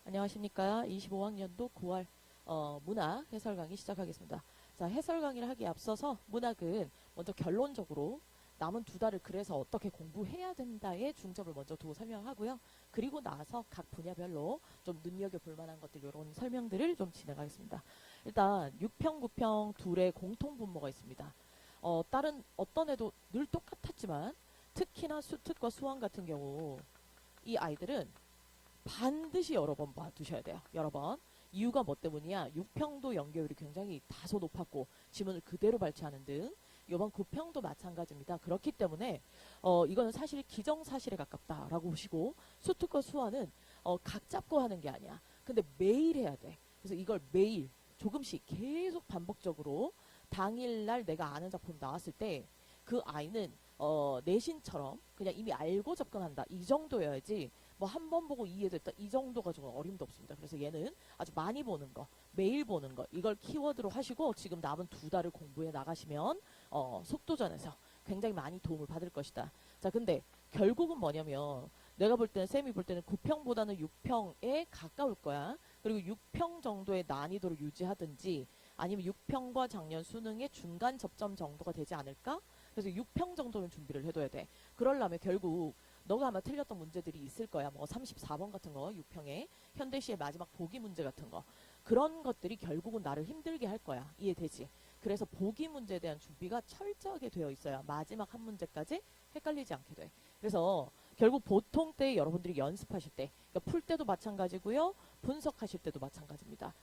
안녕하십니까. 25학년도 9월 문학 해설 강의 시작하겠습니다. 자, 해설 강의를 하기에 앞서서 문학은 먼저 결론적으로 남은 두 달을 그래서 어떻게 공부해야 된다에 중점을 먼저 두고 설명하고요. 그리고 나서 각 분야별로 좀 눈여겨볼 만한 것들 이런 설명들을 좀 진행하겠습니다. 일단 6평, 9평 둘의 공통 분모가 있습니다. 다른 어떤 애도 늘 똑같았지만 특히나 수특과 수원 같은 경우 이 아이들은 반드시 여러 번 봐두셔야 돼요. 여러 번. 이유가 뭐 때문이야? 6평도 연결율이 굉장히 다소 높았고 지문을 그대로 발췌하는 등 이번 9평도 마찬가지입니다. 그렇기 때문에 이거는 사실 기정사실에 가깝다라고 보시고 수특과 수화는 각 잡고 하는 게 아니야. 근데 매일 해야 돼. 그래서 이걸 매일 조금씩 계속 반복적으로 당일날 내가 아는 작품 나왔을 때 그 아이는 내신처럼 그냥 이미 알고 접근한다. 이 정도여야지 뭐 한 번 보고 이해됐다 이 정도 가지고는 어림도 없습니다. 그래서 얘는 아주 많이 보는 거, 매일 보는 거 이걸 키워드로 하시고 지금 남은 두 달을 공부해 나가시면 속도전에서 굉장히 많이 도움을 받을 것이다. 자, 근데 결국은 뭐냐면 내가 볼 때는 쌤이 볼 때는 9평보다는 6평에 가까울 거야. 그리고 6평 정도의 난이도를 유지하든지 아니면 6평과 작년 수능의 중간 접점 정도가 되지 않을까? 그래서 6평 정도는 준비를 해둬야 돼. 그러려면 결국 너가 아마 틀렸던 문제들이 있을 거야. 뭐 34번 같은 거, 6평에 현대시의 마지막 보기 문제 같은 거. 그런 것들이 결국은 나를 힘들게 할 거야. 이해되지? 그래서 보기 문제에 대한 준비가 철저하게 되어 있어야 마지막 한 문제까지 헷갈리지 않게 돼. 그래서 결국 보통 때 여러분들이 연습하실 때, 그러니까 풀 때도 마찬가지고요. 분석하실 때도 마찬가지입니다.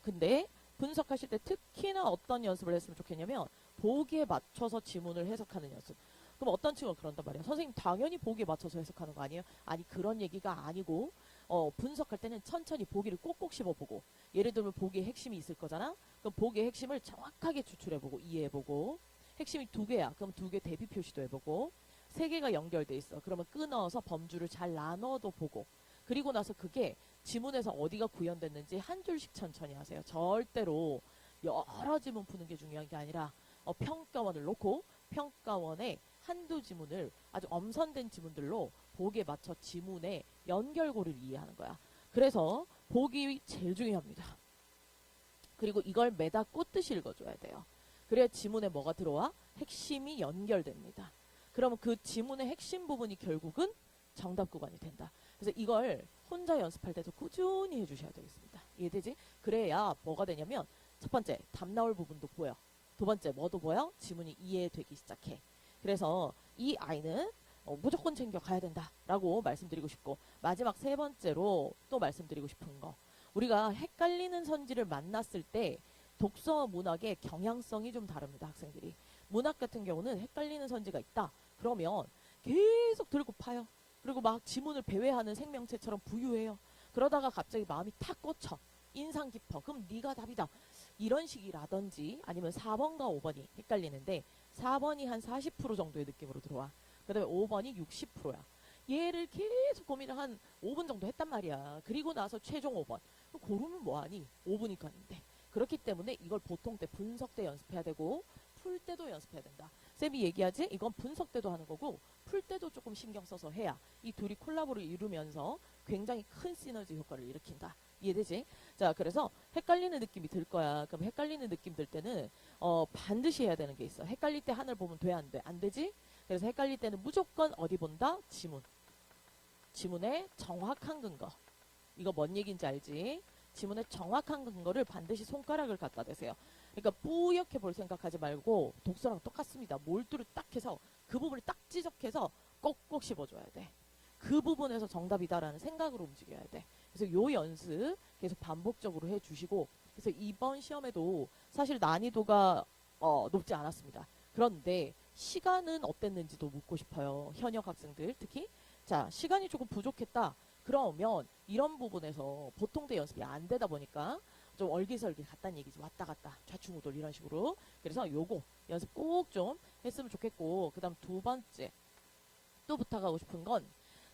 근데 분석하실 때 특히나 어떤 연습을 했으면 좋겠냐면 보기에 맞춰서 지문을 해석하는 연습. 그럼 어떤 친구가 그런단 말이야. 선생님 당연히 보기에 맞춰서 해석하는 거 아니에요? 아니 그런 얘기가 아니고 분석할 때는 천천히 보기를 꼭꼭 씹어보고 예를 들면 보기에 핵심이 있을 거잖아. 그럼 보기의 핵심을 정확하게 추출해보고 이해해보고 핵심이 두 개야. 그럼 두 개 대비 표시도 해보고 세 개가 연결돼 있어. 그러면 끊어서 범주를 잘 나눠도 보고 그리고 나서 그게 지문에서 어디가 구현됐는지 한 줄씩 천천히 하세요. 절대로 여러 지문 푸는 게 중요한 게 아니라 평가원을 놓고 평가원에 한두 지문을 아주 엄선된 지문들로 보기에 맞춰 지문의 연결고리를 이해하는 거야. 그래서 보기 제일 중요합니다. 그리고 이걸 매다 꽂듯이 읽어줘야 돼요. 그래야 지문에 뭐가 들어와? 핵심이 연결됩니다. 그러면 그 지문의 핵심 부분이 결국은 정답 구간이 된다. 그래서 이걸 혼자 연습할 때도 꾸준히 해주셔야 되겠습니다. 이해되지? 그래야 뭐가 되냐면 첫 번째 답 나올 부분도 보여. 두 번째 뭐도 보여? 지문이 이해되기 시작해. 그래서 이 아이는 무조건 챙겨 가야 된다라고 말씀드리고 싶고 마지막 세 번째로 또 말씀드리고 싶은 거 우리가 헷갈리는 선지를 만났을 때 독서 문학의 경향성이 좀 다릅니다. 학생들이 문학 같은 경우는 헷갈리는 선지가 있다 그러면 계속 들고 파요. 그리고 막 지문을 배회하는 생명체처럼 부유해요. 그러다가 갑자기 마음이 탁 꽂혀 인상 깊어 그럼 네가 답이다 이런 식이라든지 아니면 4번과 5번이 헷갈리는데 4번이 한 40% 정도의 느낌으로 들어와. 그 다음에 5번이 60%야. 얘를 계속 고민을 한 5분 정도 했단 말이야. 그리고 나서 최종 5번. 고르면 뭐하니? 5분이 가는데. 그렇기 때문에 이걸 보통 때 분석 때 연습해야 되고 풀 때도 연습해야 된다. 쌤이 얘기하지? 이건 분석 때도 하는 거고 풀 때도 조금 신경 써서 해야 이 둘이 콜라보를 이루면서 굉장히 큰 시너지 효과를 일으킨다. 이해되지? 자, 그래서 헷갈리는 느낌이 들 거야. 그럼 헷갈리는 느낌 들 때는 반드시 해야 되는 게 있어. 헷갈릴 때 하늘 보면 돼, 안 돼? 안 되지? 그래서 헷갈릴 때는 무조건 어디 본다? 지문. 지문의 정확한 근거. 이거 뭔 얘기인지 알지? 지문의 정확한 근거를 반드시 손가락을 갖다 대세요. 그러니까 뿌옇게 볼 생각하지 말고 독서랑 똑같습니다. 몰두를 딱 해서 그 부분을 딱 지적해서 꼭꼭 씹어줘야 돼. 그 부분에서 정답이다라는 생각으로 움직여야 돼. 그래서 요 연습 계속 반복적으로 해주시고 그래서 이번 시험에도 사실 난이도가 높지 않았습니다. 그런데 시간은 어땠는지도 묻고 싶어요. 현역 학생들 특히. 자, 시간이 조금 부족했다. 그러면 이런 부분에서 보통 때 연습이 안 되다 보니까 좀 얼기설기 갔다는 얘기지. 왔다 갔다 좌충우돌 이런 식으로. 그래서 요거 연습 꼭 좀 했으면 좋겠고 그 다음 두 번째 또 부탁하고 싶은 건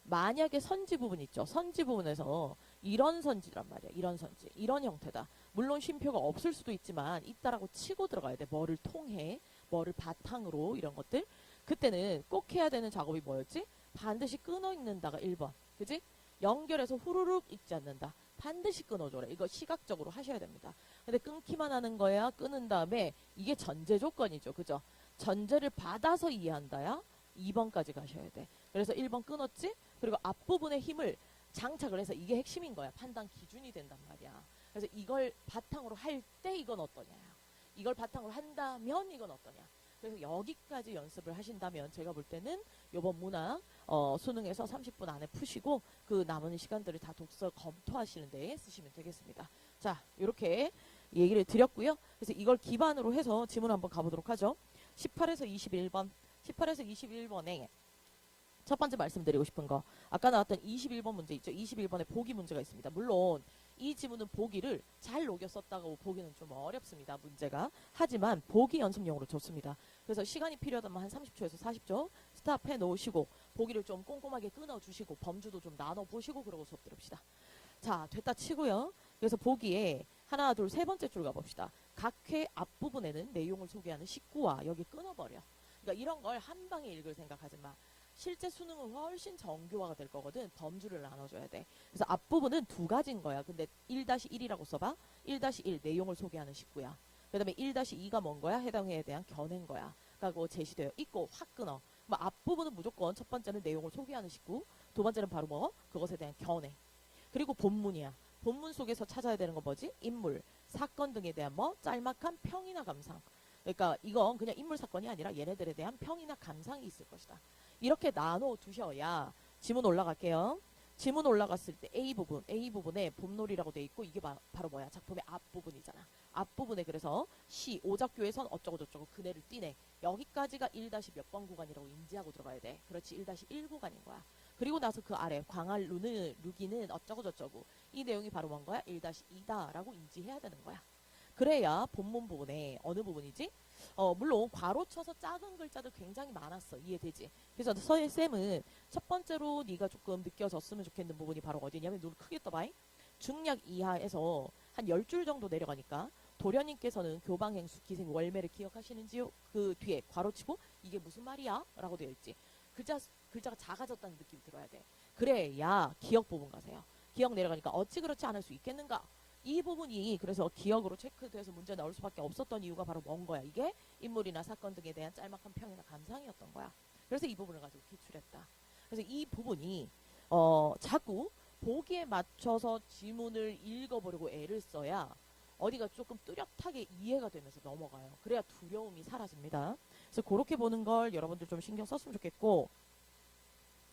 만약에 선지 부분 있죠. 선지 부분에서 이런 선지란 말이야. 이런 선지. 이런 형태다. 물론 쉼표가 없을 수도 있지만 있다라고 치고 들어가야 돼. 뭐를 통해, 뭐를 바탕으로 이런 것들. 그때는 꼭 해야 되는 작업이 뭐였지? 반드시 끊어 읽는다가 1번. 그지? 연결해서 후루룩 읽지 않는다. 반드시 끊어줘라. 이거 시각적으로 하셔야 됩니다. 근데 끊기만 하는 거야. 끊은 다음에 이게 전제 조건이죠. 그죠? 전제를 받아서 이해한다야 2번까지 가셔야 돼. 그래서 1번 끊었지? 그리고 앞부분에 힘을 장착을 해서 이게 핵심인 거야. 판단 기준이 된단 말이야. 그래서 이걸 바탕으로 할 때 이건 어떠냐. 이걸 바탕으로 한다면 이건 어떠냐. 그래서 여기까지 연습을 하신다면 제가 볼 때는 요번 문학 수능에서 30분 안에 푸시고 그 남은 시간들을 다 독서 검토하시는 데 쓰시면 되겠습니다. 자, 이렇게 얘기를 드렸고요. 그래서 이걸 기반으로 해서 지문 한번 가보도록 하죠. 18에서 21번. 18에서 21번에 첫 번째 말씀드리고 싶은 거. 아까 나왔던 21번 문제 있죠. 21번에 보기 문제가 있습니다. 물론 이 지문은 보기를 잘 녹여 썼다고 보기는 좀 어렵습니다. 문제가. 하지만 보기 연습용으로 좋습니다. 그래서 시간이 필요하다면 한 30초에서 40초 스탑해 놓으시고 보기를 좀 꼼꼼하게 끊어주시고 범주도 좀 나눠보시고 그러고 수업 들읍시다. 자, 됐다 치고요. 그래서 보기에 하나, 둘, 세 번째 줄 가봅시다. 각 회 앞부분에는 내용을 소개하는 19화 여기 끊어버려. 그러니까 이런 걸 한 방에 읽을 생각하지 마. 실제 수능은 훨씬 정교화가 될 거거든. 범주를 나눠줘야 돼. 그래서 앞부분은 두 가지인 거야. 근데 1-1이라고 써봐. 1-1 내용을 소개하는 19야. 그 다음에 1-2가 뭔 거야? 해당 회에 대한 견해인 거야. 그러니까 제시되어 있고 확 끊어. 뭐 앞부분은 무조건 첫 번째는 내용을 소개하는 19, 두 번째는 바로 뭐? 그것에 대한 견해. 그리고 본문이야. 본문 속에서 찾아야 되는 건 뭐지? 인물, 사건 등에 대한 뭐? 짤막한 평이나 감상. 그러니까 이건 그냥 인물 사건이 아니라 얘네들에 대한 평이나 감상이 있을 것이다. 이렇게 나눠 두셔야 지문 올라갈게요. 지문 올라갔을 때 A부분에 봄놀이라고 돼 있고 이게 바로 뭐야? 작품의 앞부분이잖아. 앞부분에 그래서 시, 오작교에선 어쩌고 저쩌고 그네를 띠네. 여기까지가 1- 몇 번 구간이라고 인지하고 들어가야 돼. 그렇지 1-1 구간인 거야. 그리고 나서 그 아래 광활 루기는 어쩌고 저쩌고 이 내용이 바로 뭔 거야? 1-2다라고 인지해야 되는 거야. 그래야 본문 부분에 어느 부분이지? 물론 괄호 쳐서 작은 글자들 굉장히 많았어. 이해되지? 그래서 쌤은 첫 번째로 네가 조금 느껴졌으면 좋겠는 부분이 바로 어디냐면 눈을 크게 떠봐. 중약 이하에서 한 10줄 정도 내려가니까 도련님께서는 교방행수 기생 월매를 기억하시는지요? 그 뒤에 괄호 치고 이게 무슨 말이야? 라고 되어 있지. 글자가 작아졌다는 느낌이 들어야 돼. 그래야 기억 부분 가세요. 기억 내려가니까 어찌 그렇지 않을 수 있겠는가? 이 부분이 그래서 기억으로 체크돼서 문제 나올 수밖에 없었던 이유가 바로 뭔 거야? 이게 인물이나 사건 등에 대한 짤막한 평이나 감상이었던 거야. 그래서 이 부분을 가지고 기출했다. 그래서 이 부분이 자꾸 보기에 맞춰서 지문을 읽어보려고 애를 써야 어디가 조금 뚜렷하게 이해가 되면서 넘어가요. 그래야 두려움이 사라집니다. 그래서 그렇게 보는 걸 여러분들 좀 신경 썼으면 좋겠고,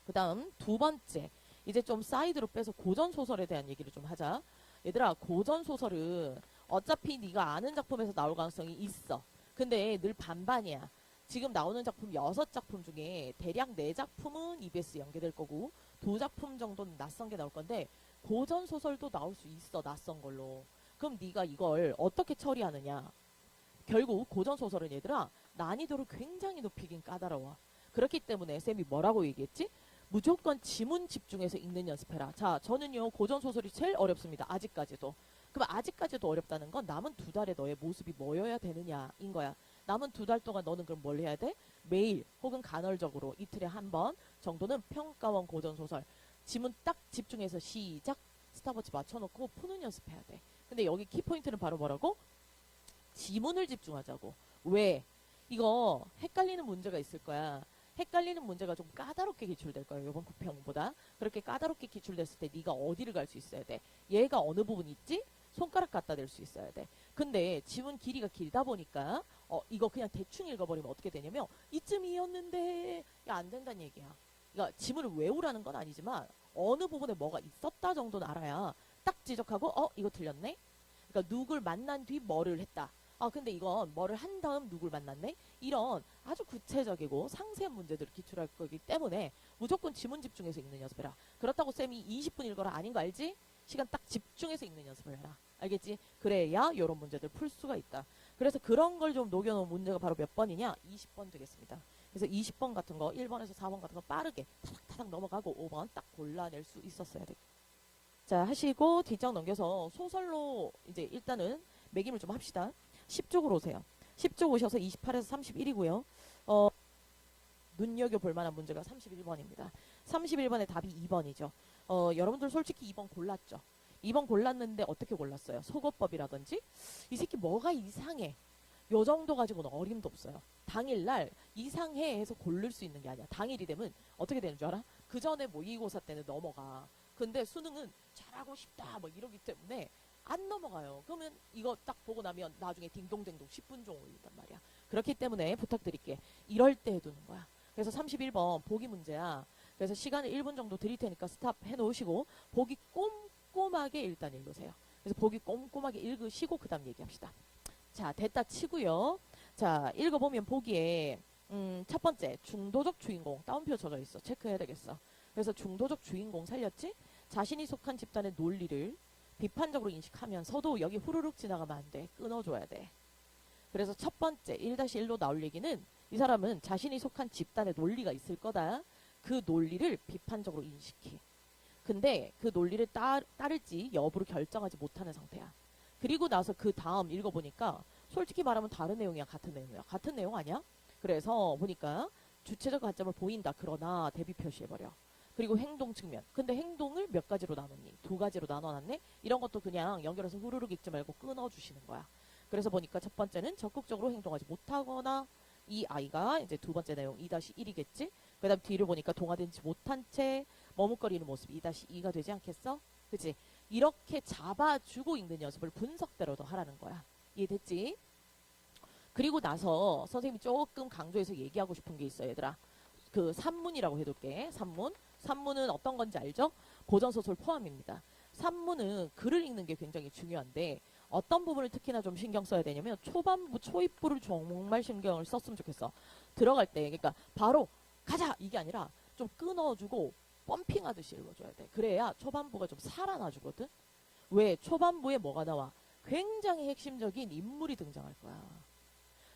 그 다음 두 번째, 이제 좀 사이드로 빼서 고전소설에 대한 얘기를 좀 하자. 얘들아, 고전소설은 어차피 네가 아는 작품에서 나올 가능성이 있어. 근데 늘 반반이야. 지금 나오는 작품 6작품 중에 대략 4작품은 EBS 연계될 거고 2작품 정도는 낯선 게 나올 건데 고전소설도 나올 수 있어. 낯선 걸로. 그럼 네가 이걸 어떻게 처리하느냐. 결국 고전소설은 얘들아 난이도를 굉장히 높이긴 까다로워. 그렇기 때문에 쌤이 뭐라고 얘기했지? 무조건 지문 집중해서 읽는 연습해라. 자, 저는요 고전소설이 제일 어렵습니다. 아직까지도. 그럼 아직까지도 어렵다는 건 남은 2달에 너의 모습이 뭐여야 되느냐인 거야. 남은 2달 동안 너는 그럼 뭘 해야 돼? 매일 혹은 간헐적으로 이틀에 한 번 정도는 평가원 고전소설 지문 딱 집중해서 시작 스탑워치 맞춰놓고 푸는 연습해야 돼. 근데 여기 키포인트는 바로 뭐라고? 지문을 집중하자고. 왜? 이거 헷갈리는 문제가 있을 거야. 헷갈리는 문제가 좀 까다롭게 기출될 거예요. 이번 구평보다. 그렇게 까다롭게 기출됐을 때 네가 어디를 갈 수 있어야 돼? 얘가 어느 부분 있지? 손가락 갖다 댈 수 있어야 돼. 근데 지문 길이가 길다 보니까 이거 그냥 대충 읽어버리면 어떻게 되냐면 이쯤이었는데 야, 안 된다는 얘기야. 그러니까 지문을 외우라는 건 아니지만 어느 부분에 뭐가 있었다 정도는 알아야 딱 지적하고 이거 틀렸네? 그러니까 누굴 만난 뒤 뭐를 했다. 아 근데 이건 뭐를 한 다음 누굴 만났네? 이런 아주 구체적이고 상세한 문제들을 기출할 거기 때문에 무조건 지문 집중해서 읽는 연습해라. 그렇다고 쌤이 20분 읽어라 아닌 거 알지? 시간 딱 집중해서 읽는 연습을 해라. 알겠지? 그래야 이런 문제들 풀 수가 있다. 그래서 그런 걸 좀 녹여놓은 문제가 바로 몇 번이냐? 20번 되겠습니다. 그래서 20번 같은 거 1번에서 4번 같은 거 빠르게 타닥타닥 넘어가고 5번 딱 골라낼 수 있었어야 돼. 자 하시고 뒷장 넘겨서 소설로 이제 일단은 매김을 좀 합시다. 10쪽으로 오세요. 10쪽 오셔서 28에서 31이고요. 눈여겨볼 만한 문제가 31번입니다. 31번의 답이 2번이죠. 여러분들 솔직히 2번 골랐죠. 2번 골랐는데 어떻게 골랐어요? 속어법이라든지 이 새끼 뭐가 이상해. 요 정도 가지고는 어림도 없어요. 당일날 이상해 해서 고를 수 있는 게 아니야. 당일이 되면 어떻게 되는 줄 알아? 그 전에 모의고사 때는 넘어가. 근데 수능은 잘하고 싶다 뭐 이러기 때문에 안 넘어가요. 그러면 이거 딱 보고 나면 나중에 딩동댕동 10분 종 올린단 말이야. 그렇기 때문에 부탁드릴게. 이럴 때 해두는 거야. 그래서 31번 보기 문제야. 그래서 시간을 1분 정도 드릴 테니까 스탑 해놓으시고 보기 꼼꼼하게 일단 읽으세요. 그래서 보기 꼼꼼하게 읽으시고 그 다음 얘기합시다. 자, 됐다 치고요. 자, 읽어보면 보기에 첫 번째 중도적 주인공 따옴표 적어 있어. 체크해야 되겠어. 그래서 중도적 주인공 살렸지? 자신이 속한 집단의 논리를 비판적으로 인식하면서도 여기 후루룩 지나가면 안 돼. 끊어줘야 돼. 그래서 첫 번째 1-1로 나올 얘기는 이 사람은 자신이 속한 집단의 논리가 있을 거다. 그 논리를 비판적으로 인식해. 근데 그 논리를 따를지 여부를 결정하지 못하는 상태야. 그리고 나서 그 다음 읽어보니까 솔직히 말하면 다른 내용이야, 같은 내용이야. 같은 내용 아니야? 그래서 보니까 주체적 관점을 보인다. 그러나 대비 표시해버려. 그리고 행동 측면. 근데 행동을 몇 가지로 나눴니? 2가지로 나눠놨네? 이런 것도 그냥 연결해서 후루룩 읽지 말고 끊어주시는 거야. 그래서 보니까 첫 번째는 적극적으로 행동하지 못하거나 이 아이가 이제 두 번째 내용 2-1이겠지? 그 다음 뒤를 보니까 동화되지 못한 채 머뭇거리는 모습 2-2가 되지 않겠어? 그치? 이렇게 잡아주고 읽는 연습을 분석대로 더 하라는 거야. 이해됐지? 그리고 나서 선생님이 조금 강조해서 얘기하고 싶은 게 있어 얘들아. 그 산문이라고 해둘게. 산문. 산문은 어떤 건지 알죠? 고전소설 포함입니다. 산문은 글을 읽는 게 굉장히 중요한데 어떤 부분을 특히나 좀 신경 써야 되냐면 초반부 초입부를 정말 신경을 썼으면 좋겠어. 들어갈 때 그러니까 바로 가자 이게 아니라 좀 끊어주고 펌핑하듯이 읽어줘야 돼. 그래야 초반부가 좀 살아나주거든. 왜? 초반부에 뭐가 나와? 굉장히 핵심적인 인물이 등장할 거야.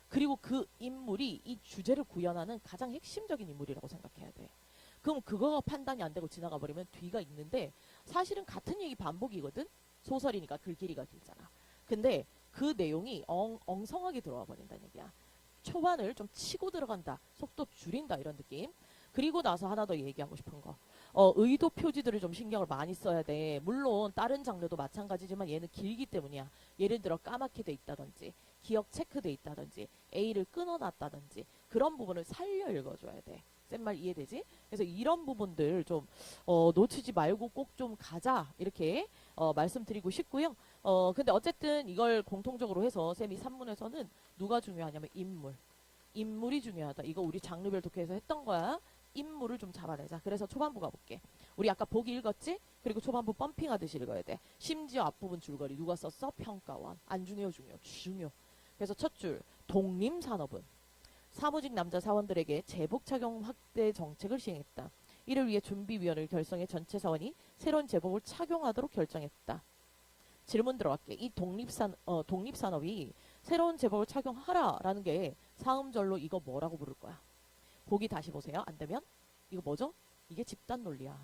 그리고 그 인물이 이 주제를 구현하는 가장 핵심적인 인물이라고 생각해야 돼. 그럼 그거가 판단이 안 되고 지나가 버리면 뒤가 있는데 사실은 같은 얘기 반복이거든. 소설이니까 글 길이가 길잖아. 근데 그 내용이 엉성하게 들어와 버린다는 얘기야. 초반을 좀 치고 들어간다. 속도 줄인다 이런 느낌. 그리고 나서 하나 더 얘기하고 싶은 거. 의도 표지들을 좀 신경을 많이 써야 돼. 물론 다른 장르도 마찬가지지만 얘는 길기 때문이야. 예를 들어 까맣게 돼 있다든지 기억 체크돼 있다든지 A를 끊어놨다든지 그런 부분을 살려 읽어줘야 돼. 센 말 이해되지? 그래서 이런 부분들 좀 놓치지 말고 꼭 좀 가자 이렇게 말씀드리고 싶고요. 근데 어쨌든 이걸 공통적으로 해서 쌤이 산문에서는 누가 중요하냐면 인물이 중요하다. 이거 우리 장르별 독해에서 했던 거야. 인물을 좀 잡아내자. 그래서 초반부 가볼게. 우리 아까 보기 읽었지? 그리고 초반부 펌핑하듯이 읽어야 돼. 심지어 앞부분 줄거리 누가 썼어? 평가원. 안 중요, 중요. 그래서 첫 줄 독림산업은 사무직 남자 사원들에게 제복 착용 확대 정책을 시행했다. 이를 위해 준비위원회를 결성해 전체 사원이 새로운 제복을 착용하도록 결정했다. 질문 들어갈게. 이 독립산업이 새로운 제복을 착용하라라는 게 사음절로 이거 뭐라고 부를 거야? 보기 다시 보세요. 안 되면 이거 뭐죠? 이게 집단 논리야.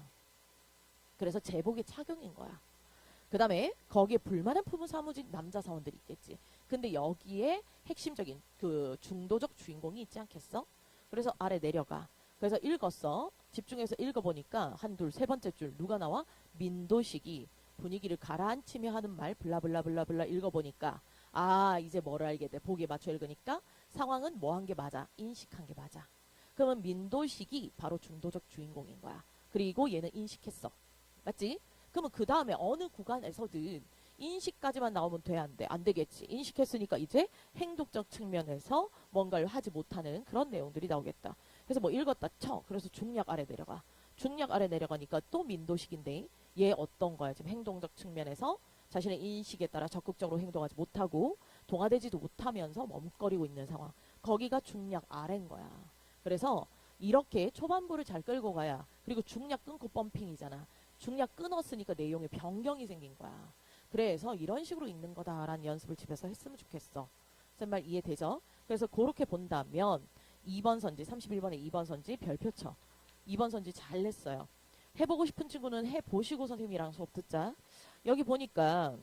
그래서 제복의 착용인 거야. 그 다음에 거기에 불만을 품은 사무직 남자 사원들이 있겠지. 근데 여기에 핵심적인 그 중도적 주인공이 있지 않겠어? 그래서 아래 내려가. 그래서 읽었어. 집중해서 읽어보니까 한 둘 세 번째 줄 누가 나와? 민도식이 분위기를 가라앉히며 하는 말 블라블라블라블라 읽어보니까 아 이제 뭐를 알게 돼. 보기에 맞춰 읽으니까 상황은 뭐 한 게 맞아? 인식한 게 맞아. 그러면 민도식이 바로 중도적 주인공인 거야. 그리고 얘는 인식했어. 맞지? 그러면 그 다음에 어느 구간에서든 인식까지만 나오면 돼, 안 돼? 안 되겠지. 인식했으니까 이제 행동적 측면에서 뭔가를 하지 못하는 그런 내용들이 나오겠다. 그래서 뭐 읽었다 쳐. 그래서 중략 아래 내려가. 중략 아래 내려가니까 또 민도식인데 얘 어떤 거야? 지금 행동적 측면에서 자신의 인식에 따라 적극적으로 행동하지 못하고 동화되지도 못하면서 머뭇거리고 있는 상황. 거기가 중략 아래인 거야. 그래서 이렇게 초반부를 잘 끌고 가야. 그리고 중략 끊고 펌핑이잖아. 중략 끊었으니까 내용에 변경이 생긴 거야. 그래서 이런 식으로 읽는 거다라는 연습을 집에서 했으면 좋겠어. 쌤 말 이해되죠? 그래서 그렇게 본다면 2번 선지 31번에 2번 선지 별표 쳐. 2번 선지 잘 냈어요. 해보고 싶은 친구는 해보시고 선생님이랑 수업 듣자. 여기 보니까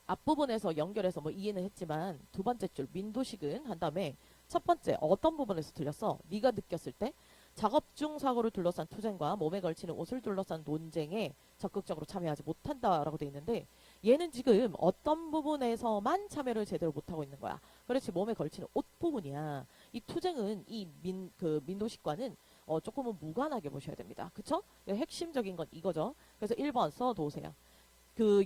앞부분에서 연결해서 뭐 이해는 했지만 두 번째 줄 민도식은 한 다음에 첫 번째 어떤 부분에서 틀렸어? 네가 느꼈을 때 작업 중 사고를 둘러싼 투쟁과 몸에 걸치는 옷을 둘러싼 논쟁에 적극적으로 참여하지 못한다라고 돼 있는데 얘는 지금 어떤 부분에서만 참여를 제대로 못하고 있는 거야. 그렇지 몸에 걸치는 옷 부분이야. 이 투쟁은 이 민도식과는 조금은 무관하게 보셔야 됩니다. 그쵸? 핵심적인 건 이거죠. 그래서 1번 써놓으세요.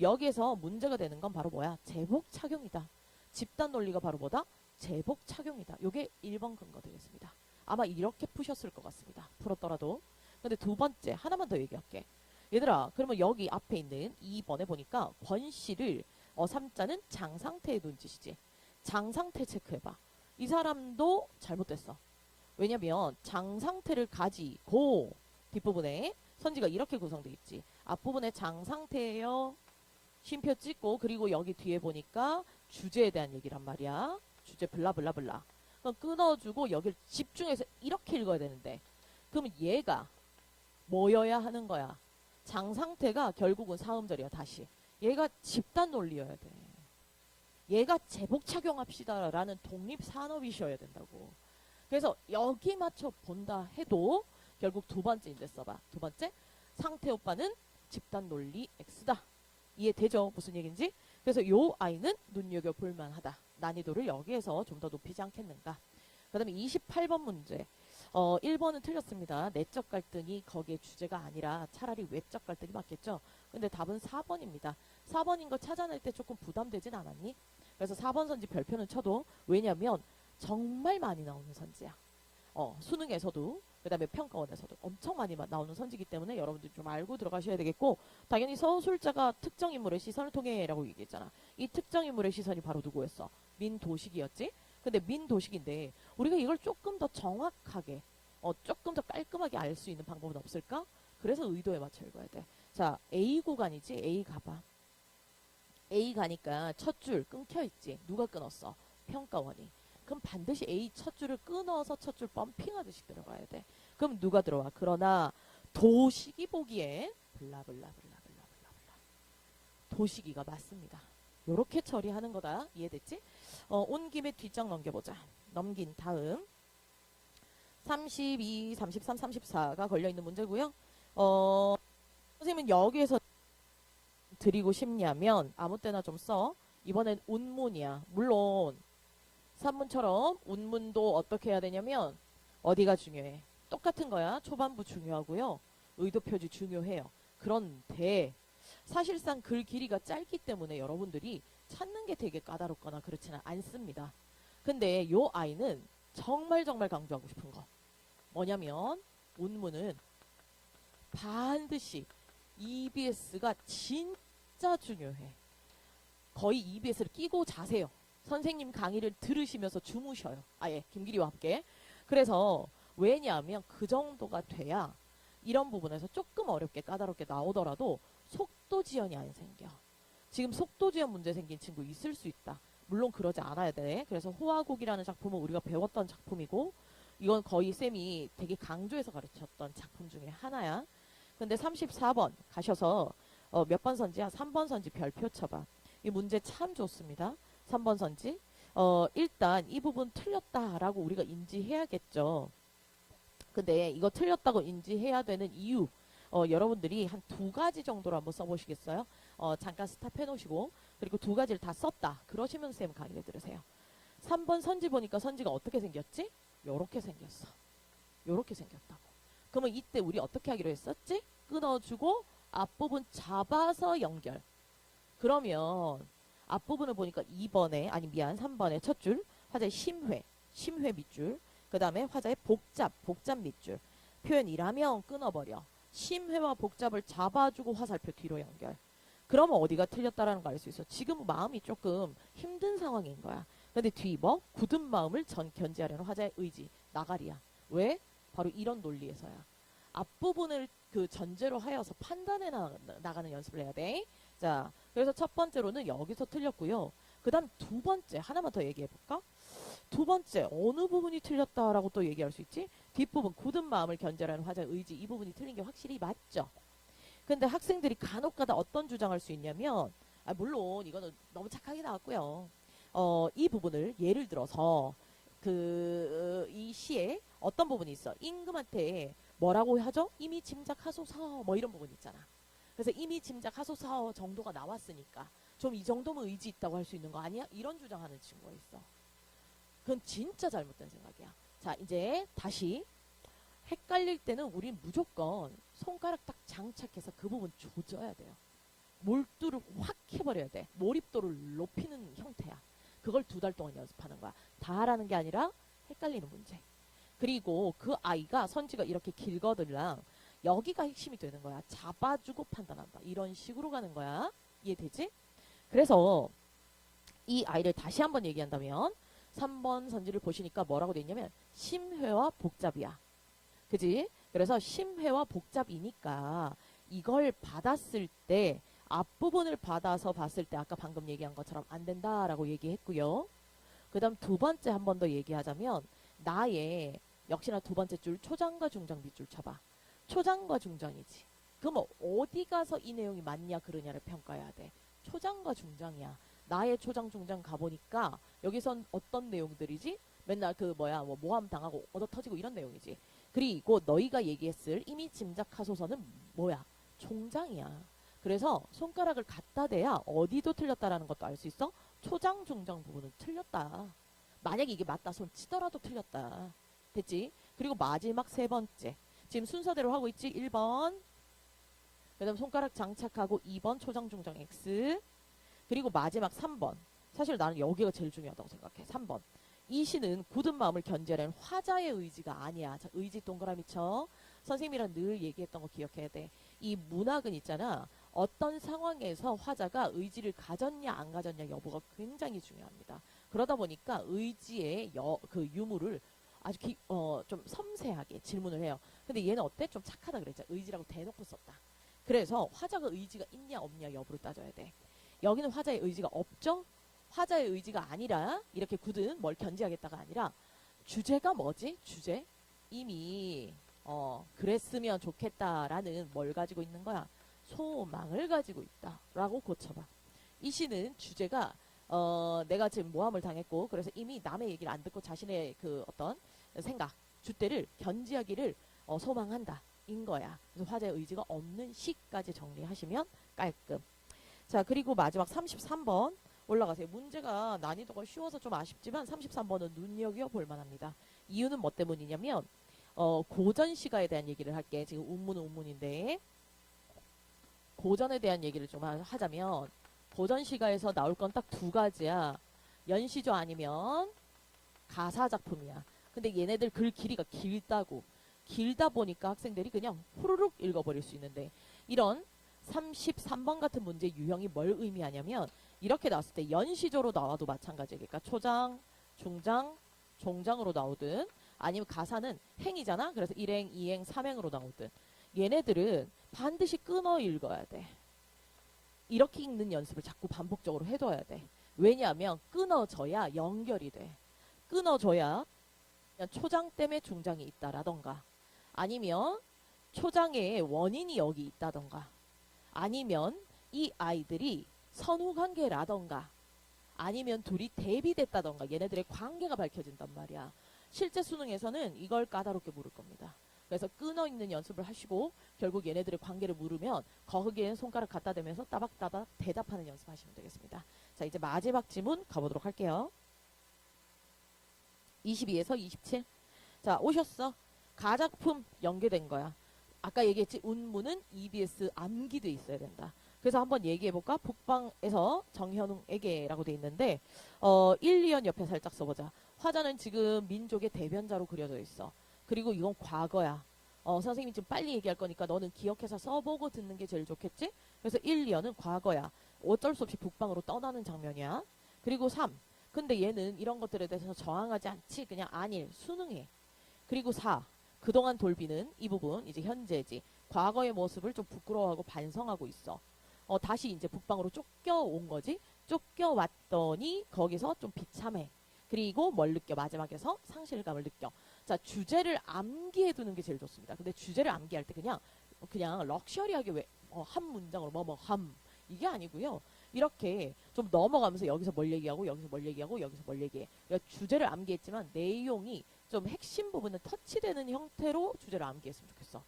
여기에서 문제가 되는 건 바로 뭐야? 제복 착용이다. 집단 논리가 바로 뭐다? 제복 착용이다. 요게 1번 근거 되겠습니다. 아마 이렇게 푸셨을 것 같습니다. 풀었더라도. 근데 두 번째 하나만 더 얘기할게. 얘들아 그러면 여기 앞에 있는 2번에 보니까 권씨를 3자는 장상태에 둔 짓이지. 장상태 체크해봐. 이 사람도 잘못됐어. 왜냐면 장상태를 가지고 뒷부분에 선지가 이렇게 구성되어 있지. 앞부분에 장상태예요. 쉼표 찍고 그리고 여기 뒤에 보니까 주제에 대한 얘기란 말이야. 주제 블라블라블라. 그럼 끊어주고 여기를 집중해서 이렇게 읽어야 되는데 그러면 얘가 뭐여야 하는 거야? 장상태가 결국은 사음절이야. 다시 얘가 집단 논리여야 돼. 얘가 제복 착용합시다 라는 독립산업이셔야 된다고. 그래서 여기 맞춰 본다 해도 결국 두 번째인데 써봐. 두 번째 상태 오빠는 집단 논리 X다. 이해되죠? 무슨 얘기인지? 그래서 요 아이는 눈여겨볼 만하다. 난이도를 여기에서 좀 더 높이지 않겠는가. 그 다음에 28번 문제. 1번은 틀렸습니다. 내적 갈등이 거기에 주제가 아니라 차라리 외적 갈등이 맞겠죠. 근데 답은 4번입니다. 4번인 거 찾아낼 때 조금 부담되진 않았니? 그래서 4번 선지 별표는 쳐도 왜냐면 정말 많이 나오는 선지야. 수능에서도 그 다음에 평가원에서도 엄청 많이 나오는 선지기 때문에 여러분들 좀 알고 들어가셔야 되겠고 당연히 서술자가 특정 인물의 시선을 통해 라고 얘기했잖아. 이 특정 인물의 시선이 바로 누구였어? 민도식이었지? 근데 민도식인데 우리가 이걸 조금 더 정확하게 조금 더 깔끔하게 알 수 있는 방법은 없을까? 그래서 의도에 맞춰 읽어야 돼. 자 A 구간이지. A 가봐. A 가니까 첫 줄 끊겨있지. 누가 끊었어? 평가원이. 그럼 반드시 A 첫 줄을 끊어서 첫 줄 펌핑하듯이 들어가야 돼. 그럼 누가 들어와? 그러나 도식이 보기에 블라블라블라블라블라 도식이가 맞습니다. 요렇게 처리하는 거다. 이해됐지? 온 김에 뒷장 넘겨보자. 넘긴 다음 32, 33, 34가 걸려있는 문제고요. 선생님은 여기에서 드리고 싶냐면 아무 때나 좀 써. 이번엔 운문이야. 물론 산문처럼 운문도 어떻게 해야 되냐면 어디가 중요해? 똑같은 거야. 초반부 중요하고요. 의도 표지 중요해요. 그런데 사실상 글 길이가 짧기 때문에 여러분들이 찾는 게 되게 까다롭거나 그렇지는 않습니다. 근데 요 아이는 정말 강조하고 싶은 거 뭐냐면 운문은 반드시 EBS가 진짜 중요해. 거의 EBS를 끼고 자세요. 선생님 강의를 들으시면서 주무셔요. 아예 김기리와 함께. 그래서 왜냐하면 그 정도가 돼야 이런 부분에서 조금 어렵게 까다롭게 나오더라도 속도 지연이 안 생겨. 지금 속도 지연 문제 생긴 친구 있을 수 있다. 물론 그러지 않아야 돼. 그래서 호화곡이라는 작품은 우리가 배웠던 작품이고 이건 거의 쌤이 되게 강조해서 가르쳤던 작품 중에 하나야. 근데 34번 가셔서 몇 번 선지야? 3번 선지 별표 쳐봐. 이 문제 참 좋습니다. 3번 선지. 일단 이 부분 틀렸다라고 우리가 인지해야겠죠. 근데 이거 틀렸다고 인지해야 되는 이유 여러분들이 한 두 가지 정도로 한번 써보시겠어요? 잠깐 스탑해 놓으시고 그리고 두 가지를 다 썼다 그러시면 쌤 강의를 들으세요. 3번 선지 보니까 선지가 어떻게 생겼지? 요렇게 생겼어. 요렇게 생겼다고. 그러면 이때 우리 어떻게 하기로 했었지? 끊어주고 앞부분 잡아서 연결. 그러면 앞부분을 보니까 2번에 3번에 첫 줄 화자의 심회 밑줄 그 다음에 화자의 복잡 밑줄 표현이라면 끊어버려. 심회와 복잡을 잡아주고 화살표 뒤로 연결. 그러면 어디가 틀렸다라는 걸 알 수 있어. 지금 마음이 조금 힘든 상황인 거야. 근데 뒤 굳은 마음을 견지하려는 화자의 의지 나가리야. 왜? 바로 이런 논리에서야. 앞부분을 그 전제로 하여서 판단해 나가는 연습을 해야 돼. 자, 그래서 첫 번째로는 여기서 틀렸고요. 그 다음 두 번째 하나만 더 얘기해 볼까? 두 번째 어느 부분이 틀렸다라고 또 얘기할 수 있지? 뒷부분 굳은 마음을 견제하는 화자의 의지 이 부분이 틀린 게 확실히 맞죠. 근데 학생들이 간혹가다 어떤 주장할 수 있냐면 물론 이거는 너무 착하게 나왔고요. 이 부분을 예를 들어서 이 시에 어떤 부분이 있어? 임금한테 뭐라고 하죠? 이미 짐작하소서 뭐 이런 부분 있잖아. 그래서 이미 짐작하소서 정도가 나왔으니까 좀 이 정도면 의지 있다고 할 수 있는 거 아니야? 이런 주장하는 친구가 있어. 그건 진짜 잘못된 생각이야. 자, 이제 다시 헷갈릴 때는 우린 무조건 손가락 딱 장착해서 그 부분 조져야 돼요. 몰두를 확 해버려야 돼. 몰입도를 높이는 형태야. 그걸 2달 동안 연습하는 거야. 다 하라는 게 아니라 헷갈리는 문제. 그리고 그 아이가 선지가 이렇게 길거들랑 여기가 핵심이 되는 거야. 잡아주고 판단한다. 이런 식으로 가는 거야. 이해되지? 그래서 이 아이를 다시 한번 얘기한다면 3번 선지를 보시니까 뭐라고 돼 있냐면 심회와 복잡이야. 그지? 그래서 심회와 복잡이니까 이걸 받았을 때 앞부분을 받아서 봤을 때 아까 방금 얘기한 것처럼 안 된다라고 얘기했고요. 그 다음 2번째 한 번 더 얘기하자면 나의 역시나 2번째 줄 초장과 중장 밑줄 쳐봐. 초장과 중장이지. 그럼 어디 가서 이 내용이 맞냐 그러냐를 평가해야 돼. 초장과 중장이야. 나의 초장 중장 가보니까 여기선 어떤 내용들이지? 맨날 그 뭐야 뭐 모함 당하고 얻어 터지고 이런 내용이지. 그리고 너희가 얘기했을 이미 짐작하소서는 뭐야? 총장이야. 그래서 손가락을 갖다 대야 어디도 틀렸다라는 것도 알 수 있어? 초장 중장 부분은 틀렸다. 만약에 이게 맞다 손 치더라도 틀렸다. 됐지? 그리고 마지막 3번째. 지금 순서대로 하고 있지? 1번. 그 다음 손가락 장착하고 2번 초장 중장 X. 그리고 마지막 3번. 사실 나는 여기가 제일 중요하다고 생각해. 3번. 이 시는 굳은 마음을 견제하는 화자의 의지가 아니야. 자, 의지 동그라미 쳐. 선생님이랑 늘 얘기했던 거 기억해야 돼. 이 문학은 있잖아. 어떤 상황에서 화자가 의지를 가졌냐 안 가졌냐 여부가 굉장히 중요합니다. 그러다 보니까 의지의 그 유무를 아주 좀 섬세하게 질문을 해요. 근데 얘는 어때? 좀 착하다 그랬죠. 의지라고 대놓고 썼다. 그래서 화자가 의지가 있냐 없냐 여부를 따져야 돼. 여기는 화자의 의지가 없죠? 화자의 의지가 아니라 이렇게 굳은 뭘 견제하겠다가 아니라 주제가 뭐지? 주제? 이미 그랬으면 좋겠다라는 뭘 가지고 있는 거야? 소망을 가지고 있다라고 고쳐봐. 이 시는 주제가 내가 지금 모함을 당했고 그래서 이미 남의 얘기를 안 듣고 자신의 그 어떤 생각, 줏대를 견지하기를 소망한다 인 거야. 그래서 화자의 의지가 없는 시까지 정리하시면 깔끔. 자, 그리고 마지막 33번 올라가세요. 문제가 난이도가 쉬워서 좀 아쉽지만 33번은 눈여겨볼 만합니다. 이유는 뭐 때문이냐면 고전 시가에 대한 얘기를 할게. 지금 운문은 운문인데 고전에 대한 얘기를 좀 하자면 고전 시가에서 나올 건 딱 2가지야. 연시조 아니면 가사 작품이야. 근데 얘네들 글 길이가 길다고. 길다 보니까 학생들이 그냥 후루룩 읽어버릴 수 있는데 이런 33번 같은 문제 유형이 뭘 의미하냐면 이렇게 나왔을 때 연시조로 나와도 마찬가지니까 초장, 중장, 종장으로 나오든 아니면 가사는 행이잖아. 그래서 1행, 2행, 3행으로 나오든 얘네들은 반드시 끊어 읽어야 돼. 이렇게 읽는 연습을 자꾸 반복적으로 해둬야 돼. 왜냐하면 끊어져야 연결이 돼. 끊어져야 그냥 초장 때문에 중장이 있다라던가 아니면 초장의 원인이 여기 있다던가 아니면 이 아이들이 선후관계라던가 아니면 둘이 대비됐다던가 얘네들의 관계가 밝혀진단 말이야. 실제 수능에서는 이걸 까다롭게 물을 겁니다. 그래서 끊어 있는 연습을 하시고 결국 얘네들의 관계를 물으면 거기에 손가락 갖다 대면서 따박따박 대답하는 연습하시면 되겠습니다. 자, 이제 마지막 지문 가보도록 할게요. 22에서 27. 자, 오셨어. 가작품 연계된 거야. 아까 얘기했지 운문은 EBS 암기돼 있어야 된다. 그래서 한번 얘기해볼까? 북방에서 정현웅에게라고 돼 있는데 1, 2연 옆에 살짝 써보자. 화자는 지금 민족의 대변자로 그려져 있어. 그리고 이건 과거야. 선생님이 지금 빨리 얘기할 거니까 너는 기억해서 써보고 듣는 게 제일 좋겠지? 그래서 1, 2연은 과거야. 어쩔 수 없이 북방으로 떠나는 장면이야. 그리고 3. 근데 얘는 이런 것들에 대해서 저항하지 않지. 그냥 안일, 순응해. 그리고 4. 그동안 돌비는 이 부분 이제 현재지. 과거의 모습을 좀 부끄러워하고 반성하고 있어. 다시 이제 북방으로 쫓겨온 거지. 쫓겨왔더니 거기서 좀 비참해. 그리고 뭘 느껴? 마지막에서 상실감을 느껴. 자, 주제를 암기해두는 게 제일 좋습니다. 근데 주제를 암기할 때 그냥 럭셔리하게 한 문장으로 함 이게 아니고요. 이렇게 좀 넘어가면서 여기서 뭘 얘기하고 여기서 뭘 얘기하고 여기서 뭘 얘기해. 그러니까 주제를 암기했지만 내용이 좀 핵심 부분은 터치되는 형태로 주제를 암기했으면 좋겠어.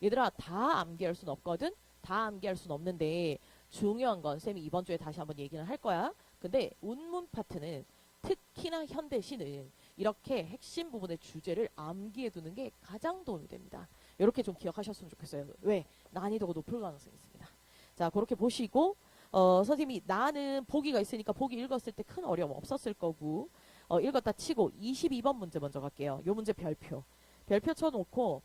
얘들아 다 암기할 순 없거든. 다 암기할 순 없는데 중요한 건 쌤이 이번 주에 다시 한번 얘기는 할 거야. 근데 운문 파트는 특히나 현대시는 이렇게 핵심 부분의 주제를 암기해 두는 게 가장 도움이 됩니다. 이렇게 좀 기억하셨으면 좋겠어요. 왜? 난이도가 높을 가능성이 있습니다. 자, 그렇게 보시고 선생님이 나는 보기가 있으니까 보기 읽었을 때 큰 어려움 없었을 거고 읽었다 치고 22번 문제 먼저 갈게요. 요 문제 별표. 별표 쳐놓고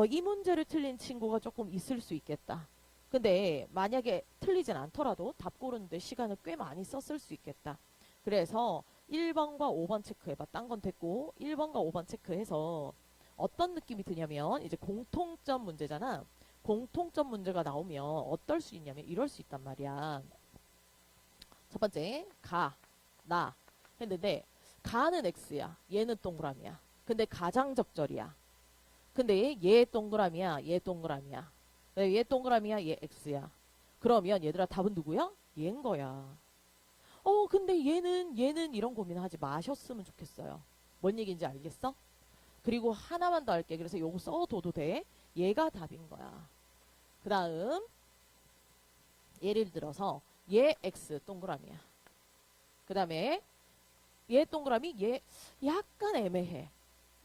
이 문제를 틀린 친구가 조금 있을 수 있겠다. 근데 만약에 틀리진 않더라도 답 고르는데 시간을 꽤 많이 썼을 수 있겠다. 그래서 1번과 5번 체크해봐. 딴 건 됐고 1번과 5번 체크해서 어떤 느낌이 드냐면 이제 공통점 문제잖아. 공통점 문제가 나오면 어떨 수 있냐면 이럴 수 있단 말이야. 첫 번째 가, 나 했는데 가는 X야. 얘는 동그라미야. 근데 가장적절이야. 근데 얘 동그라미야. 얘 동그라미야. 얘 동그라미야. 얘 X야. 그러면 얘들아 답은 누구야? 얘인 거야. 근데 얘는 이런 고민하지 마셨으면 좋겠어요. 뭔 얘기인지 알겠어? 그리고 하나만 더 할게. 그래서 요거 써둬도 돼. 얘가 답인 거야. 그 다음 예를 들어서 얘 X 동그라미야. 그 다음에 얘 동그라미 얘 약간 애매해.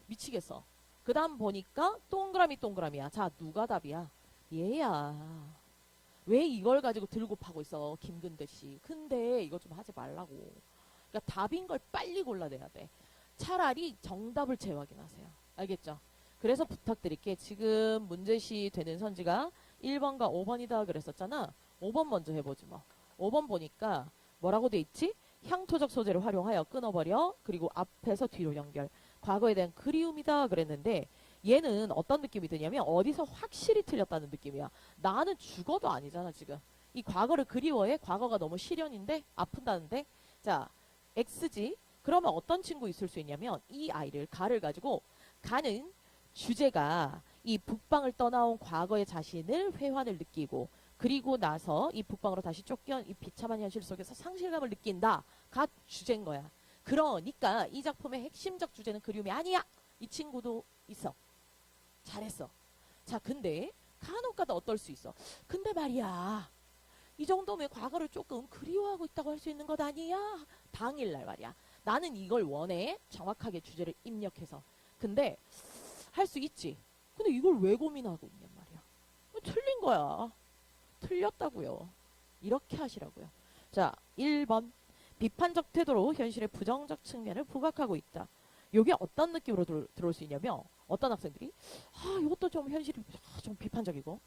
미치겠어. 그 다음 보니까 동그라미 동그라미야. 자, 누가 답이야? 얘야. 왜 이걸 가지고 들고 파고 있어, 김근대 씨. 근데 이거 좀 하지 말라고. 그러니까 답인 걸 빨리 골라내야 돼. 차라리 정답을 재확인하세요. 알겠죠? 그래서 부탁드릴게. 지금 문제시 되는 선지가 1번과 5번이다 그랬었잖아. 5번 먼저 해보지 뭐. 5번 보니까 뭐라고 돼 있지? 향토적 소재를 활용하여 끊어버려. 그리고 앞에서 뒤로 연결. 과거에 대한 그리움이다 그랬는데 얘는 어떤 느낌이 드냐면 어디서 확실히 틀렸다는 느낌이야. 나는 죽어도 아니잖아 지금. 이 과거를 그리워해. 과거가 너무 시련인데 아픈다는데. 자, X지. 그러면 어떤 친구 있을 수 있냐면 이 아이를 가를 가지고 가는 주제가 이 북방을 떠나온 과거의 자신을 회환을 느끼고 그리고 나서 이 북방으로 다시 쫓겨 이 비참한 현실 속에서 상실감을 느낀다. 가 주제인 거야. 그러니까 이 작품의 핵심적 주제는 그리움이 아니야. 이 친구도 있어. 잘했어. 자, 근데 간혹가다 어떨 수 있어. 근데 말이야. 이 정도면 과거를 조금 그리워하고 있다고 할 수 있는 것 아니야? 당일날 말이야. 나는 이걸 원해. 정확하게 주제를 입력해서. 근데 할 수 있지. 근데 이걸 왜 고민하고 있냔 말이야. 틀린 거야. 틀렸다고요. 이렇게 하시라고요. 자, 1번. 비판적 태도로 현실의 부정적 측면을 부각하고 있다. 이게 어떤 느낌으로 들어올 수 있냐면 어떤 학생들이 이것도 좀 현실이 좀 비판적이고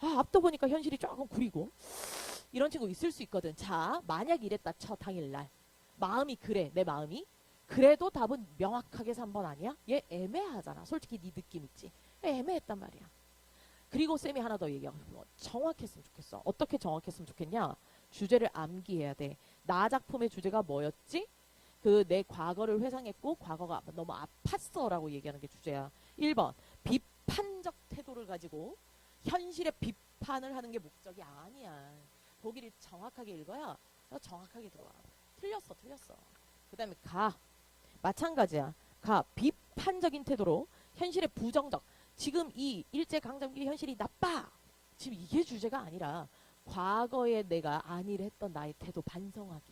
앞도 보니까 현실이 조금 구리고 이런 친구 있을 수 있거든. 자, 만약 이랬다 쳐 당일날 마음이 그래. 내 마음이 그래도 답은 명확하게 3번 아니야? 얘 애매하잖아. 솔직히 네 느낌 있지. 애매했단 말이야. 그리고 쌤이 하나 더 얘기하고 싶은 건 정확했으면 좋겠어. 어떻게 정확했으면 좋겠냐? 주제를 암기해야 돼. 나 작품의 주제가 뭐였지? 그 내 과거를 회상했고 과거가 너무 아팠어 라고 얘기하는 게 주제야. 1번 비판적 태도를 가지고 현실의 비판을 하는 게 목적이 아니야. 보기를 정확하게 읽어야 정확하게 들어와. 틀렸어. 그 다음에 가. 마찬가지야. 가. 비판적인 태도로 현실의 부정적. 지금 이 일제강점기 현실이 나빠. 지금 이게 주제가 아니라 과거에 내가 안일을 했던 나의 태도 반성하기.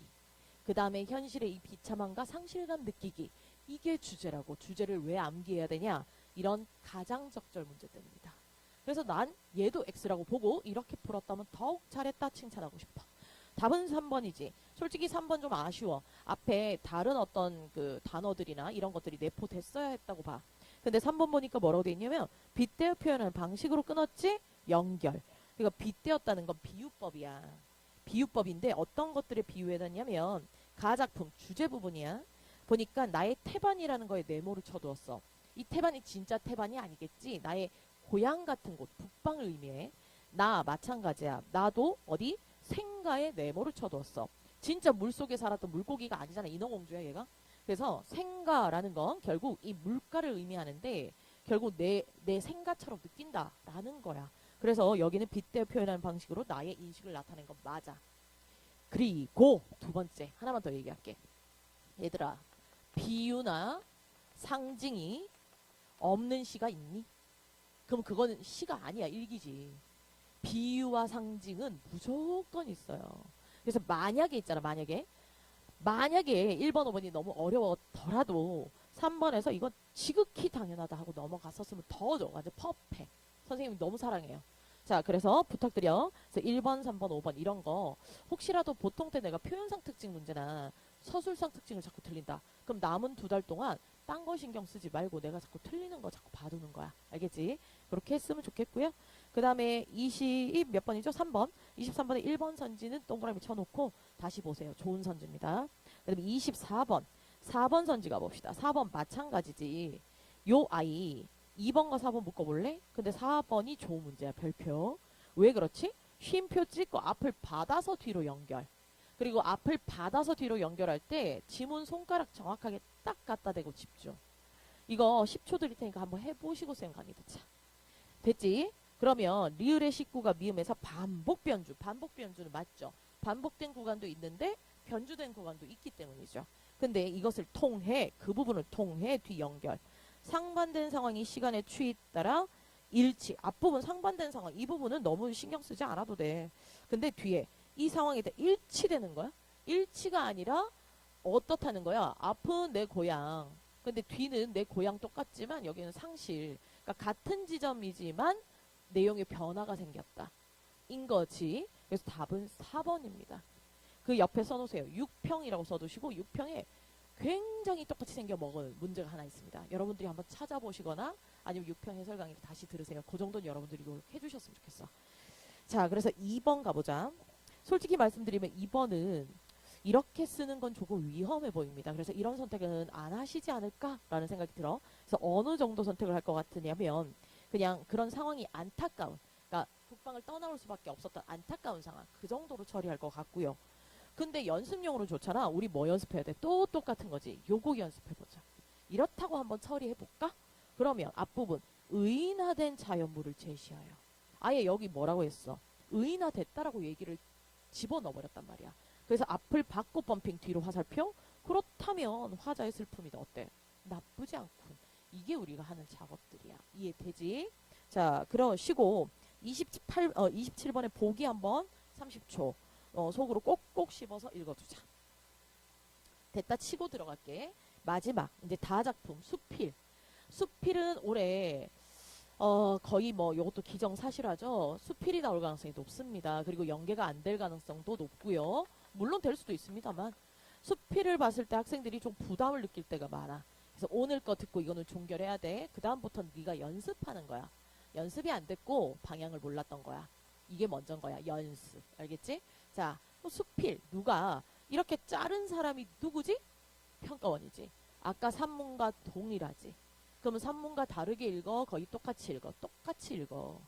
그 다음에 현실의 이 비참함과 상실감 느끼기. 이게 주제라고. 주제를 왜 암기해야 되냐? 이런 가장적절 문제 때문이다. 그래서 난 얘도 X라고 보고 이렇게 풀었다면 더욱 잘했다 칭찬하고 싶어. 답은 3번이지. 솔직히 3번 좀 아쉬워. 앞에 다른 어떤 그 단어들이나 이런 것들이 내포됐어야 했다고 봐. 근데 3번 보니까 뭐라고 돼 있냐면 빗대어 표현하는 방식으로 끊었지? 연결. 그러니까 빗대었다는 건 비유법이야. 비유법인데 어떤 것들을 비유해놨냐면 가작품 주제 부분이야. 보니까 나의 태반이라는 거에 네모를 쳐두었어. 이 태반이 진짜 태반이 아니겠지. 나의 고향 같은 곳, 북방을 의미해. 나 마찬가지야. 나도 어디? 생가에 네모를 쳐두었어. 진짜 물속에 살았던 물고기가 아니잖아. 인어공주야 얘가. 그래서 생가라는 건 결국 이 물가를 의미하는데 결국 내 생가처럼 느낀다라는 거야. 그래서 여기는 빗대어 표현하는 방식으로 나의 인식을 나타낸 건 맞아. 그리고 두 번째 하나만 더 얘기할게. 얘들아, 비유나 상징이 없는 시가 있니? 그럼 그거는 시가 아니야. 일기지. 비유와 상징은 무조건 있어요. 그래서 만약에 있잖아, 만약에 1번, 5번이 너무 어려웠더라도 3번에서 이건 지극히 당연하다 하고 넘어갔었으면 더 좋아. 완전 퍼펙. 선생님이 너무 사랑해요. 자, 그래서 부탁드려. 그래서 1번, 3번, 5번 이런 거 혹시라도 보통 때 내가 표현상 특징 문제나 서술상 특징을 자꾸 틀린다. 그럼 남은 2달 동안 딴 거 신경 쓰지 말고 내가 자꾸 틀리는 거 자꾸 봐두는 거야. 알겠지? 그렇게 했으면 좋겠고요. 그 다음에 20 몇 번이죠? 3번. 23번에 1번 선지는 동그라미 쳐놓고 다시 보세요. 좋은 선지입니다. 그 다음에 24번. 4번 선지 가봅시다. 4번 마찬가지지. 요 아이 2번과 4번 묶어볼래? 근데 4번이 좋은 문제야. 별표. 왜 그렇지? 쉼표 찍고 앞을 받아서 뒤로 연결. 그리고 앞을 받아서 뒤로 연결할 때 지문 손가락 정확하게 딱 갖다 대고 집중. 이거 10초 드릴 테니까 한번 해보시고 쌤 강의 듣자. 됐지? 그러면 리을의 식구가 미음에서 반복 변주는 맞죠? 반복된 구간도 있는데 변주된 구간도 있기 때문이죠. 근데 이것을 통해, 그 부분을 통해 뒤 연결. 상반된 상황이 시간의 추이에 따라 일치. 앞부분 상반된 상황. 이 부분은 너무 신경 쓰지 않아도 돼. 근데 뒤에 이 상황에 대해 일치되는 거야? 일치가 아니라 어떻다는 거야? 앞은 내 고향. 근데 뒤는 내 고향 똑같지만 여기는 상실. 그러니까 같은 지점이지만 내용의 변화가 생겼다. 인 거지. 그래서 답은 4번입니다. 그 옆에 써놓으세요. 6평이라고 써두시고 6평에 굉장히 똑같이 생겨 먹은 문제가 하나 있습니다. 여러분들이 한번 찾아보시거나 아니면 6평 해설 강의를 다시 들으세요. 그 정도는 여러분들이 이걸 해주셨으면 좋겠어. 자, 그래서 2번 가보자. 솔직히 말씀드리면 2번은 이렇게 쓰는 건 조금 위험해 보입니다. 그래서 이런 선택은 안 하시지 않을까라는 생각이 들어. 그래서 어느 정도 선택을 할 것 같으냐면 그냥 그런 상황이 안타까운, 그러니까 국방을 떠나올 수밖에 없었던 안타까운 상황, 그 정도로 처리할 것 같고요. 근데 연습용으로 좋잖아. 우리 뭐 연습해야 돼? 또 똑같은 거지. 요거 연습해보자. 이렇다고 한번 처리해볼까? 그러면 앞부분 의인화된 자연물을 제시하여. 아예 여기 뭐라고 했어? 의인화됐다라고 얘기를 집어넣어버렸단 말이야. 그래서 앞을 받고 펌핑 뒤로 화살표? 그렇다면 화자의 슬픔이다. 어때? 나쁘지 않군. 이게 우리가 하는 작업들이야. 이해되지? 자, 그러시고 27번에 보기 한번 30초. 속으로 꼭꼭 씹어서 읽어두자. 됐다 치고 들어갈게. 마지막 이제 다작품 수필. 수필은 올해 거의 뭐 요것도 기정사실화죠. 수필이 나올 가능성이 높습니다. 그리고 연계가 안 될 가능성도 높고요. 물론 될 수도 있습니다만 수필을 봤을 때 학생들이 좀 부담을 느낄 때가 많아. 그래서 오늘 거 듣고 이거는 종결해야 돼. 그 다음부터는 네가 연습하는 거야. 연습이 안 됐고 방향을 몰랐던 거야. 이게 먼저인 거야. 연습. 알겠지? 자, 수필 누가 이렇게 자른 사람이 누구지? 평가원이지. 아까 산문과 동일하지. 그러면 산문과 다르게 읽어? 거의 똑같이 읽어. 똑같이 읽어.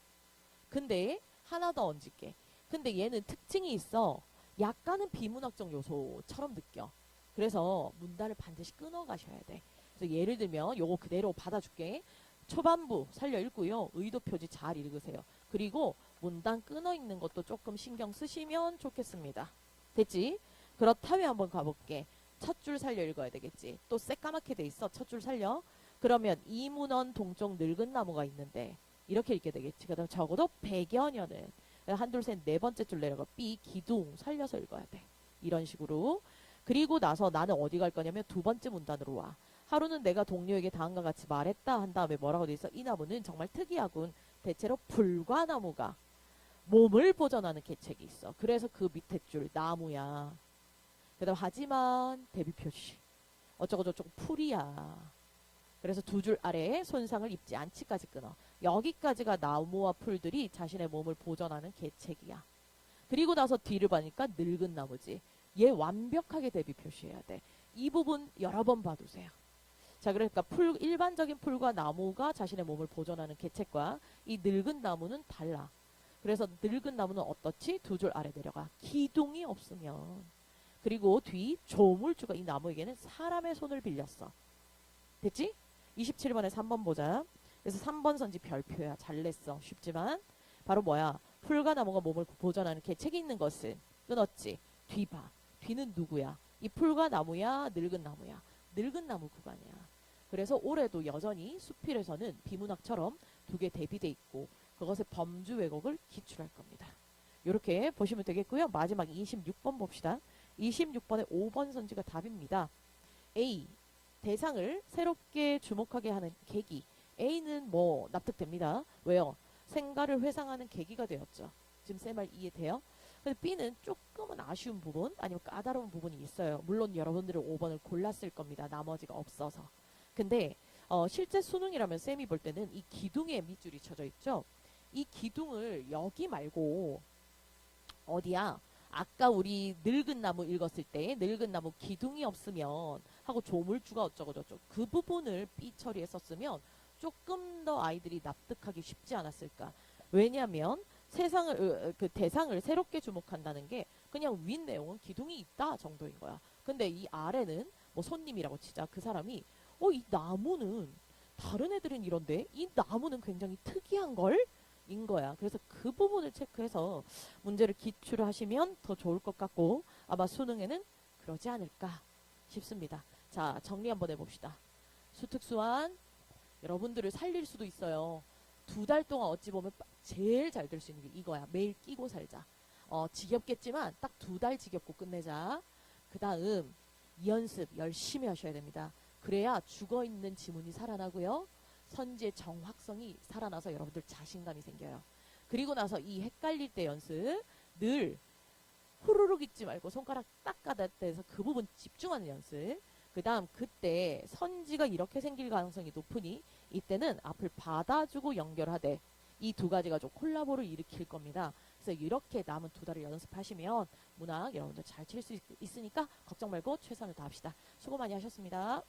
근데 하나 더 얹을게. 근데 얘는 특징이 있어. 약간은 비문학적 요소처럼 느껴. 그래서 문단을 반드시 끊어 가셔야 돼. 그래서 예를 들면 요거 그대로 받아줄게. 초반부 살려 읽고요. 의도 표지 잘 읽으세요. 그리고 문단 끊어 읽는 것도 조금 신경 쓰시면 좋겠습니다. 됐지? 그렇다면 한번 가볼게. 첫 줄 살려 읽어야 되겠지. 또 새까맣게 돼 있어. 첫 줄 살려. 그러면 이문원 동쪽 늙은 나무가 있는데 이렇게 읽게 되겠지. 그 다음 적어도 백여년은 한둘 셋 네 번째 줄 내려가 삐 기둥 살려서 읽어야 돼. 이런 식으로. 그리고 나서 나는 어디 갈 거냐면 두 번째 문단으로 와. 하루는 내가 동료에게 다음과 같이 말했다 한 다음에 뭐라고 돼 있어? 이 나무는 정말 특이하군. 대체로 불과나무가 몸을 보존하는 계책이 있어. 그래서 그 밑에 줄 나무야. 그 다음 하지만 대비 표시. 어쩌고 저쩌고 풀이야. 그래서 두 줄 아래에 손상을 입지 않지까지 끊어. 여기까지가 나무와 풀들이 자신의 몸을 보존하는 계책이야. 그리고 나서 뒤를 보니까 늙은 나무지. 얘 완벽하게 대비 표시해야 돼. 이 부분 여러 번 봐두세요. 자, 그러니까 일반적인 풀과 나무가 자신의 몸을 보존하는 계책과 이 늙은 나무는 달라. 그래서 늙은 나무는 어떻지? 두 줄 아래 내려가. 기둥이 없으면. 그리고 뒤 조물주가 이 나무에게는 사람의 손을 빌렸어. 됐지? 27번에 3번 보자. 그래서 3번 선지 별표야. 잘 냈어. 쉽지만 바로 뭐야? 풀과 나무가 몸을 보존하는 계책이 있는 것은 끊었지. 뒤 봐. 뒤는 누구야? 이 풀과 나무야? 늙은 나무야? 늙은 나무 구간이야. 그래서 올해도 여전히 수필에서는 비문학처럼 두 개 대비돼 있고 그것의 범주 왜곡을 기출할 겁니다. 이렇게 보시면 되겠고요. 마지막 26번 봅시다. 26번의 5번 선지가 답입니다. A. 대상을 새롭게 주목하게 하는 계기. A는 뭐 납득됩니다. 왜요? 생가를 회상하는 계기가 되었죠. 지금 제 말 이해돼요? 근데 B는 조금은 아쉬운 부분 아니면 까다로운 부분이 있어요. 물론 여러분들은 5번을 골랐을 겁니다. 나머지가 없어서. 근데 실제 수능이라면 쌤이 볼 때는 이 기둥에 밑줄이 쳐져 있죠. 이 기둥을 여기 말고 어디야? 아까 우리 늙은 나무 읽었을 때 늙은 나무 기둥이 없으면 하고 조물주가 어쩌고저쩌고 그 부분을 B 처리했었으면 조금 더 아이들이 납득하기 쉽지 않았을까. 왜냐하면 그 대상을 새롭게 주목한다는 게 그냥 윗 내용은 기둥이 있다 정도인 거야. 근데 이 아래는 뭐 손님이라고 치자. 그 사람이 이 나무는 다른 애들은 이런데 이 나무는 굉장히 특이한 걸? 인 거야. 그래서 그 부분을 체크해서 문제를 기출을 하시면 더 좋을 것 같고 아마 수능에는 그러지 않을까 싶습니다. 자, 정리 한번 해봅시다. 수특수한 여러분들을 살릴 수도 있어요. 2달 동안 어찌 보면 제일 잘 될 수 있는 게 이거야. 매일 끼고 살자. 지겹겠지만 딱 2달 지겹고 끝내자. 그 다음 이 연습 열심히 하셔야 됩니다. 그래야 죽어있는 지문이 살아나고요. 선지의 정확성이 살아나서 여러분들 자신감이 생겨요. 그리고 나서 이 헷갈릴 때 연습 늘 후루룩 잊지 말고 손가락 딱 까다대서 그 부분 집중하는 연습. 그 다음 그때 선지가 이렇게 생길 가능성이 높으니 이때는 앞을 받아주고 연결하되 이 2가지가 좀 콜라보를 일으킬 겁니다. 그래서 이렇게 남은 2달을 연습하시면 문학 여러분들 잘 칠 수 있으니까 걱정 말고 최선을 다합시다. 수고 많이 하셨습니다.